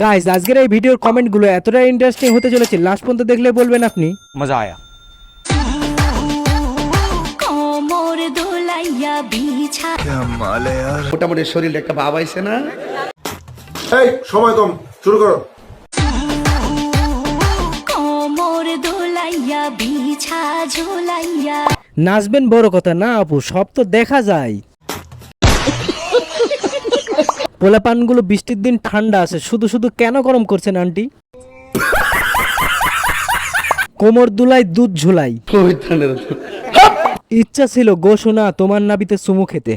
Guys আজকের এই ভিডিওর কমেন্টগুলো এতটা ইন্টারেস্টিং হতে চলেছে, লাস্ট পর্যন্ত দেখলে বলবেন আপনি मजा आया। মোটামুটি শরীরে একটা ভাব আইছে না। এই সময় কম, শুরু করো। নাচবেন বড় কথা না আপু, সব তো দেখা যায়। পোলাপানগুলো বৃষ্টির দিন ঠান্ডা আছে, শুধু শুধু কেন গরম করছেন আন্টি? কোমর দুলাই দুধ ঝুলাই। ইচ্ছা ছিল গো সোনা তোমার নাবিতে চুমু খেতে,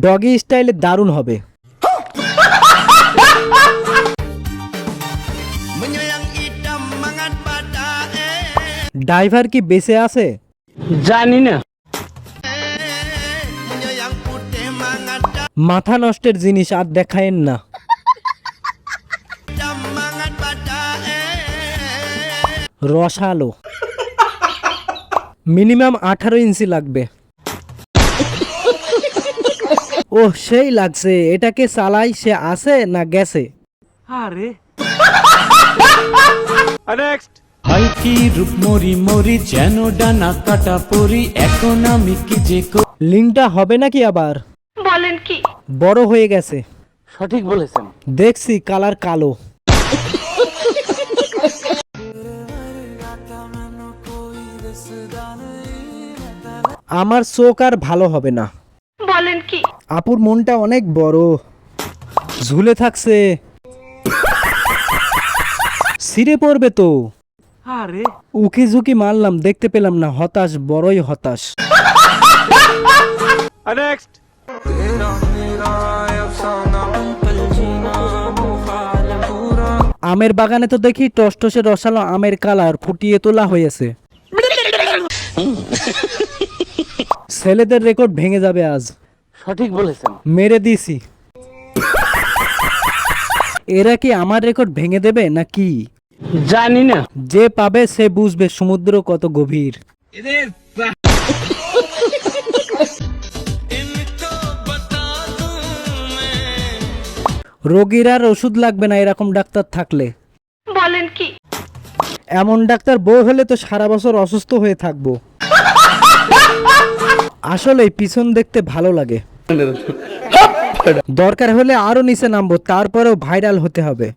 ডগি স্টাইলে দারুণ হবে। ড্রাইভার কি বেঁচে আছে জানি না। মাথা নষ্টের জিনিস আর দেখায়েন না। রসালো মিনিমাম 18 ইঞ্চি লাগবে। ও সেই লাগছে, এটাকে চালাই সে আছে না গেছে? হালকি রূপ মরি মরি যেন ডানা কাটা পরি, এখন আমি কি যে লিঙ্কটা হবে নাকি আবার? বলেন কি? বড় হয়ে গেছে। সঠিক বলেছেন। দেখছি কালার কালো। আমার চোখ আর ভালো হবে না। বলেন কি? আপুর মনটা অনেক বড়, ঝুলে থাকছে, ছিঁড়ে পড়বে তো। আরে উকি ঝুঁকি মারলাম, দেখতে পেলাম না, হতাশ, বড়ই হতাশ। नेक्स्ट। আমের বাগানে তো দেখি টসটসে রসালো আমের কালার ফুটিয়ে তোলা হয়েছে। ছেলেদের রেকর্ড ভেঙে যাবে আজ। সঠিক বলেছেন। মেরে দিছি। এরা কি আমার রেকর্ড ভেঙে দেবে নাকি জানি না। যে পাবে সে বুঝবে সমুদ্র কত গভীর। রোগীর আর ওষুধ লাগবে না এরকম ডাক্তার থাকলে। বলেন কি? এমন ডাক্তার বউ হলে তো সারা বছর অসুস্থ হয়ে থাকবো। আসলে পিছন দেখতে ভালো লাগে। দরকার হলে আরো নিচে নামবো, তারপরেও ভাইরাল হতে হবে।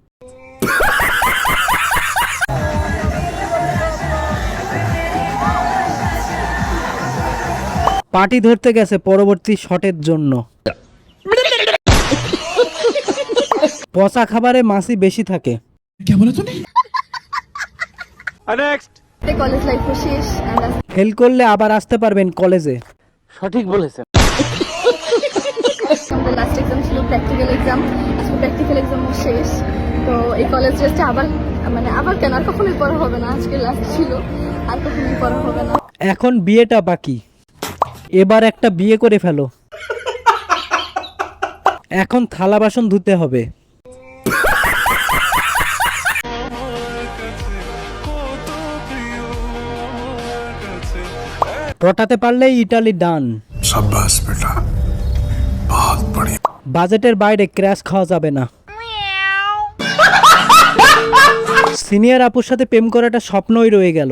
পার্টি ধরতে গেছে পরবর্তী শটের জন্য। পচা খাবারে মাছি বেশি থাকে। नेक्स्ट। কলেজ লাইফ শেষ, ফেল করলে আবার আসতে পারবেন কলেজে। সঠিক বলেছেন। আমাদের লাস্ট এক্সাম ছিল প্র্যাকটিক্যাল এক্সাম, আজকে প্র্যাকটিক্যাল এক্সামও শেষ। তো এই কলেজ টেস্টে আবার কেন আর কখনোই পড়া হবে না, আজকে লাস্ট ছিল, আর কখনোই পড়া হবে না। এখন বিয়েটা বাকি, এবার একটা বিয়ে করে ফেলো। এখন থালা বাসন ধুতে হবে। পটাতে পারলেই ইটালি ডান। শাবাশ বেটা, বহুত বড়িয়া। বাজেটের বাইরে ক্র্যাশ খাওয়া যাবে না। সিনিয়র আপুর সাথে প্রেম করাটা স্বপ্নই রয়ে গেল।